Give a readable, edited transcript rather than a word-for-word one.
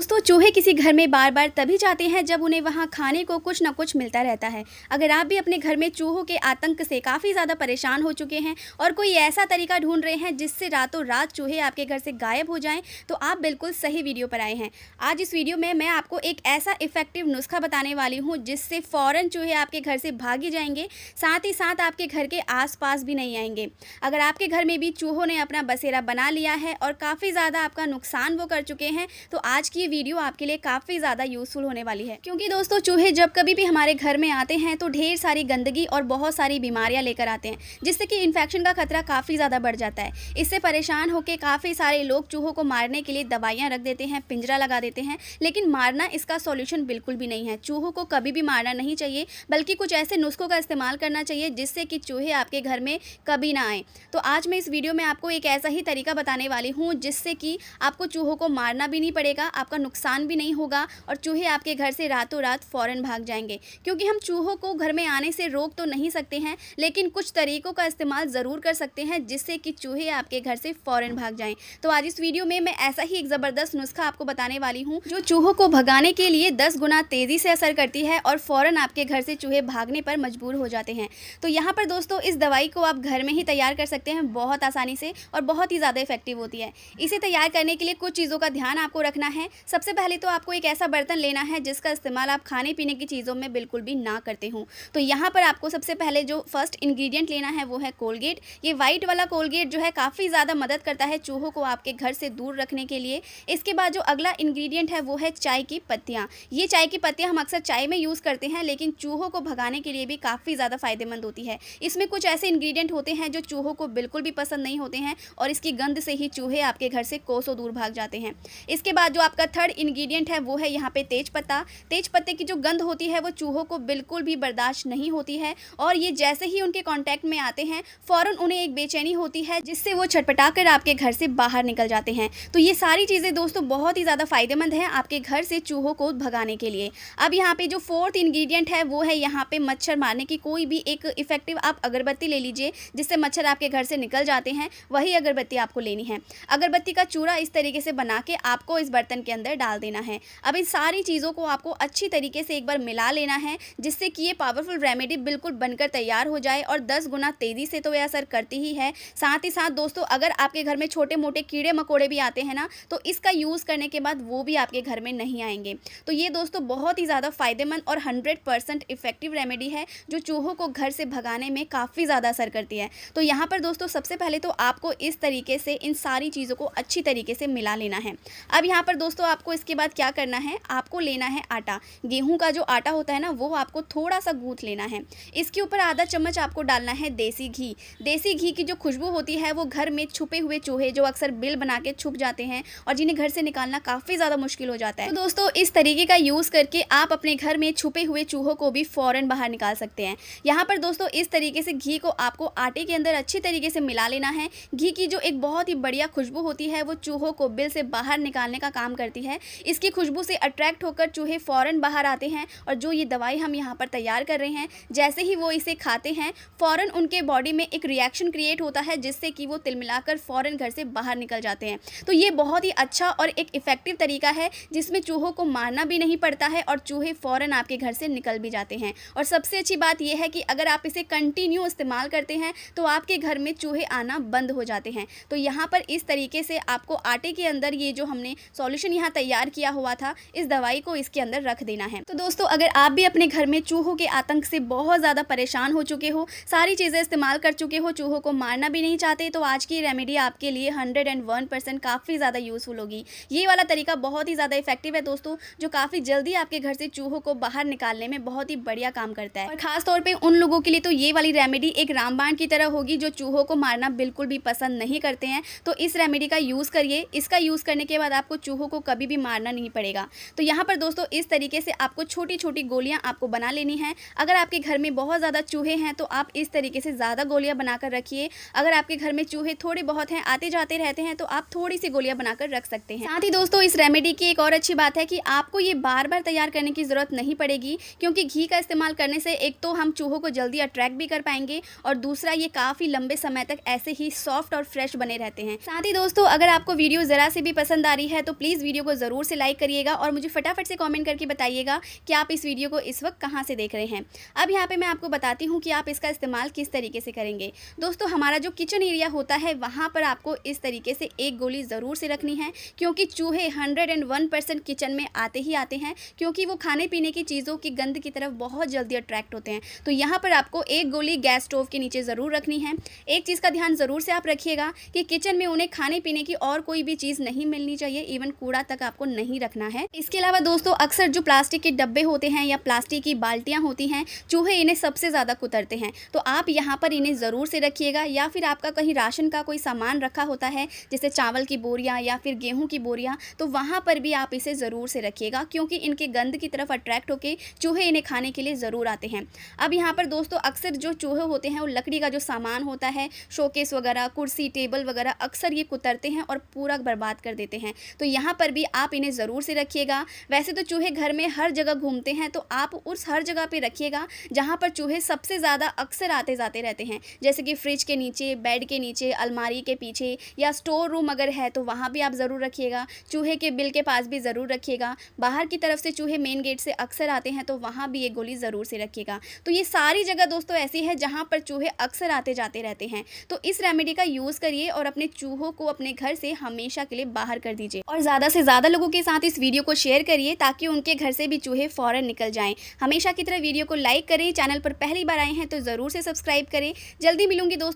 दोस्तों चूहे किसी घर में बार बार तभी जाते हैं जब उन्हें वहां खाने को कुछ ना कुछ मिलता रहता है। अगर आप भी अपने घर में चूहों के आतंक से काफ़ी ज़्यादा परेशान हो चुके हैं और कोई ऐसा तरीका ढूंढ रहे हैं जिससे रातों रात चूहे आपके घर से गायब हो जाएं, तो आप बिल्कुल सही वीडियो पर आए हैं। आज इस वीडियो में मैं आपको एक ऐसा इफेक्टिव नुस्खा बताने वाली हूँ जिससे फ़ौरन चूहे आपके घर से भागी जाएंगे, साथ ही साथ आपके घर के आसपास भी नहीं आएंगे। अगर आपके घर में भी चूहों ने अपना बसेरा बना लिया है और काफ़ी ज़्यादा आपका नुकसान वो कर चुके हैं, तो आज की ये वीडियो आपके लिए काफ़ी ज़्यादा यूज़फुल होने वाली है। क्योंकि दोस्तों चूहे जब कभी भी हमारे घर में आते हैं तो ढेर सारी गंदगी और बहुत सारी बीमारियां लेकर आते हैं, जिससे कि इन्फेक्शन का खतरा काफ़ी ज़्यादा बढ़ जाता है। इससे परेशान होकर काफ़ी सारे लोग चूहों को मारने के लिए दवाइयाँ रख देते हैं, पिंजरा लगा देते हैं, लेकिन मारना इसका सॉल्यूशन बिल्कुल भी नहीं है। चूहों को कभी भी मारना नहीं चाहिए, बल्कि कुछ ऐसे नुस्खों का इस्तेमाल करना चाहिए जिससे कि चूहे आपके घर में कभी ना आए। तो आज मैं इस वीडियो में आपको एक ऐसा ही तरीका बताने वाली हूँ जिससे कि आपको चूहों को मारना भी नहीं पड़ेगा, आपका नुकसान भी नहीं होगा और चूहे आपके घर से रातों रात फ़ौरन भाग जाएंगे। क्योंकि हम चूहों को घर में आने से रोक तो नहीं सकते हैं, लेकिन कुछ तरीकों का इस्तेमाल ज़रूर कर सकते हैं जिससे कि चूहे आपके घर से फ़ौरन भाग जाएं। तो आज इस वीडियो में मैं ऐसा ही एक ज़बरदस्त नुस्खा आपको बताने वाली हूँ जो चूहों को भगाने के लिए 10 गुना तेज़ी से असर करती है और फ़ौरन आपके घर से चूहे भागने पर मजबूर हो जाते हैं। तो यहाँ पर दोस्तों इस दवाई को आप घर में ही तैयार कर सकते हैं बहुत आसानी से और बहुत ही ज़्यादा इफेक्टिव होती है। इसे तैयार करने के लिए कुछ चीज़ों का ध्यान आपको रखना है। सबसे पहले तो आपको एक ऐसा बर्तन लेना है जिसका इस्तेमाल आप खाने पीने की चीज़ों में बिल्कुल भी ना करते हो। तो यहाँ पर आपको सबसे पहले जो फर्स्ट इंग्रेडिएंट लेना है वो है कोलगेट। ये वाइट वाला कोलगेट जो है काफ़ी ज़्यादा मदद करता है चूहों को आपके घर से दूर रखने के लिए। इसके बाद जो अगला इंग्रेडिएंट है वो है चाय की पत्तियाँ। ये चाय की पत्तियाँ हम अक्सर चाय में यूज़ करते हैं, लेकिन चूहों को भगाने के लिए भी काफ़ी ज़्यादा फ़ायदेमंद होती है। इसमें कुछ ऐसे इंग्रेडिएंट होते हैं जो चूहों को बिल्कुल भी पसंद नहीं होते हैं और इसकी गंध से ही चूहे आपके घर से कोसों दूर भाग जाते हैं। इसके बाद जो आपका थर्ड इंग्रेडिएंट है वो है यहाँ पे तेज पत्ता। तेज पत्ते की जो गंध होती है वो चूहों को बिल्कुल भी बर्दाश्त नहीं होती है और ये जैसे ही उनके कांटेक्ट में आते हैं फ़ौरन उन्हें एक बेचैनी होती है जिससे वो छटपटा कर आपके घर से बाहर निकल जाते हैं। तो ये सारी चीज़ें दोस्तों बहुत ही ज़्यादा फ़ायदेमंद हैं आपके घर से चूहों को भगाने के लिए। अब यहाँ पे जो फोर्थ इंग्रेडिएंट है वो है यहाँ पे मच्छर मारने की कोई भी एक इफेक्टिव आप अगरबत्ती ले लीजिए जिससे मच्छर आपके घर से निकल जाते हैं। वही अगरबत्ती आपको लेनी है। अगरबत्ती का चूरा इस तरीके से बना के आपको इस बर्तन के अंदर डाल देना है। अब इन सारी चीज़ों को आपको अच्छी तरीके से एक बार मिला लेना है जिससे कि ये पावरफुल रेमेडी बिल्कुल बनकर तैयार हो जाए और 10 गुना तेज़ी से तो यह असर करती ही है। साथ ही साथ दोस्तों अगर आपके घर में छोटे मोटे कीड़े मकोड़े भी आते हैं ना, तो इसका यूज़ करने के बाद वो भी आपके घर में नहीं आएंगे। तो ये दोस्तों बहुत ही ज़्यादा फ़ायदेमंद और 100% इफेक्टिव रेमेडी है जो चूहों को घर से भगाने में काफ़ी ज़्यादा असर करती है। तो यहाँ पर दोस्तों सबसे पहले तो आपको इस तरीके से इन सारी चीज़ों को अच्छी तरीके से मिला लेना है। अब यहाँ पर दोस्तों आपको इसके बाद क्या करना है, आपको लेना है आटा। गेहूं का जो आटा होता है ना वो आपको थोड़ा सा गूंथ लेना है। इसके ऊपर आधा चम्मच आपको डालना है देसी घी। देसी घी की जो खुशबू होती है वो घर में छुपे हुए चूहे जो अक्सर बिल बना के छुप जाते हैं और जिन्हें घर से निकालना काफ़ी ज़्यादा मुश्किल हो जाता है, तो दोस्तों इस तरीके का यूज़ करके आप अपने घर में छुपे हुए चूहों को भी फ़ौरन बाहर निकाल सकते हैं। यहाँ पर दोस्तों इस तरीके से घी को आपको आटे के अंदर अच्छी तरीके से मिला लेना है। घी की जो एक बहुत ही बढ़िया खुशबू होती है वो चूहों को बिल से बाहर निकालने का काम करती है। इसकी खुशबू से अट्रैक्ट होकर चूहे फ़ौरन बाहर आते हैं और जो ये दवाई हम यहाँ पर तैयार कर रहे हैं जैसे ही वो इसे खाते हैं फ़ौरन उनके बॉडी में एक रिएक्शन क्रिएट होता है जिससे कि वो तिलमिलाकर फ़ौरन घर से बाहर निकल जाते हैं। तो ये बहुत ही अच्छा और एक इफ़ेक्टिव तरीका है जिसमें चूहों को मारना भी नहीं पड़ता है और चूहे फ़ौरन आपके घर से निकल भी जाते हैं। और सबसे अच्छी बात यह है कि अगर आप इसे कंटिन्यू इस्तेमाल करते हैं तो आपके घर में चूहे आना बंद हो जाते हैं। तो यहाँ पर इस तरीके से आपको आटे के अंदर ये जो हमने सॉल्यूशन यहाँ तैयार किया हुआ था इस दवाई को इसके अंदर रख देना है। तो दोस्तों अगर आप भी अपने घर में चूहों के आतंक से बहुत ज़्यादा परेशान हो चुके हो, सारी चीज़ें इस्तेमाल कर चुके हो, चूहों को मारना भी नहीं चाहते, तो आज की रेमेडी आपके लिए 101% काफ़ी ज़्यादा यूज़फुल होगी। ये वाला तरीका बहुत ही ज़्यादा इफेक्टिव है दोस्तों, जो काफ़ी जल्दी आपके घर से चूहों को बाहर निकालने में बहुत ही बढ़िया काम करता है। और ख़ास तौर पर उन लोगों के लिए तो ये वाली रेमेडी एक रामबाण की तरह होगी जो चूहों को मारना बिल्कुल भी पसंद नहीं करते हैं। तो इस रेमेडी का यूज़ करिए। इसका यूज़ करने के बाद आपको चूहों को कभी भी मारना नहीं पड़ेगा। तो यहाँ पर दोस्तों इस तरीके से आपको छोटी छोटी गोलियाँ आपको बना लेनी है। अगर आपके घर में बहुत ज़्यादा चूहे हैं तो आप इस तरीके से ज़्यादा गोलियाँ बनाकर रखिए। अगर आपके घर में चूहे थोड़े बहुत हैं, आते जाते रहते हैं, तो आप थोड़ी सी गोलियाँ बनाकर रख सकते हैं। साथ ही दोस्तों इस रेमेडी की एक और अच्छी बात है कि आपको ये बार बार तैयार करने की ज़रूरत नहीं पड़ेगी, क्योंकि घी का इस्तेमाल करने से एक तो हम चूहों को जल्दी अट्रैक्ट भी कर पाएंगे और दूसरा ये काफ़ी लंबे समय तक ऐसे ही सॉफ्ट और फ्रेश बने रहते हैं। साथ ही दोस्तों अगर आपको वीडियो ज़रा से भी पसंद आ रही है तो प्लीज़ वीडियो को को ज़रूर से लाइक करिएगा और मुझे फटाफट से कमेंट करके बताइएगा कि आप इस वीडियो को इस वक्त कहाँ से देख रहे हैं। अब यहाँ पे मैं आपको बताती हूँ कि आप इसका इस्तेमाल किस तरीके से करेंगे। दोस्तों, हमारा जो किचन एरिया होता है वहाँ पर आपको इस तरीके से एक गोली ज़रूर से रखनी है, क्योंकि चूहे 101% किचन में आते ही आते हैं, क्योंकि वो खाने पीने की चीज़ों की गंद की तरफ बहुत जल्दी अट्रैक्ट होते हैं। तो यहाँ पर आपको एक गोली गैस स्टोव के नीचे ज़रूर रखनी है। एक चीज़ का ध्यान ज़रूर से आप रखिएगा कि किचन में उन्हें खाने पीने की और कोई भी चीज़ नहीं मिलनी चाहिए, इवन कूड़ा तक आपको नहीं रखना है। इसके अलावा दोस्तों, अक्सर जो प्लास्टिक के डब्बे होते हैं या प्लास्टिक की बाल्टियाँ होती हैं, चूहे इन्हें सबसे ज़्यादा कुतरते हैं। तो आप यहाँ पर इन्हें ज़रूर से रखिएगा, या फिर आपका कहीं राशन का कोई सामान रखा होता है जैसे चावल की बोरियाँ या फिर गेहूँ की बोरियाँ, तो वहाँ पर भी आप इसे ज़रूर से रखिएगा, क्योंकि इनके गंद की तरफ अट्रैक्ट होकर चूहे इन्हें खाने के लिए ज़रूर आते हैं। अब यहाँ पर दोस्तों, अक्सर जो चूहे होते हैं वो लकड़ी का जो सामान होता है, शोकेस वगैरह, कुर्सी टेबल वगैरह, अक्सर ये कुतरते हैं और पूरा बर्बाद कर देते हैं। तो यहाँ पर भी आप इन्हें ज़रूर से रखिएगा। वैसे तो चूहे घर में हर जगह घूमते हैं, तो आप उस हर जगह पे रखिएगा जहाँ पर चूहे सबसे ज़्यादा अक्सर आते जाते रहते हैं, जैसे कि फ्रिज के नीचे, बेड के नीचे, अलमारी के पीछे, या स्टोर रूम अगर है तो वहाँ भी आप ज़रूर रखिएगा। चूहे के बिल के पास भी ज़रूर रखिएगा। बाहर की तरफ से चूहे मेन गेट से अक्सर आते हैं, तो वहाँ भी एक गोली ज़रूर से रखिएगा। तो ये सारी जगह दोस्तों ऐसी है जहाँ पर चूहे अक्सर आते जाते रहते हैं। तो इस रेमेडी का यूज़ करिए और अपने चूहों को अपने घर से हमेशा के लिए बाहर कर दीजिए, और ज़्यादा से ज़्यादा लोगों के साथ इस वीडियो को शेयर करिए ताकि उनके घर से भी चूहे फ़ौरन निकल जाएं। हमेशा की तरह वीडियो को लाइक करें, चैनल पर पहली बार आए हैं तो ज़रूर से सब्सक्राइब करें। जल्दी मिलूंगी दोस्तों।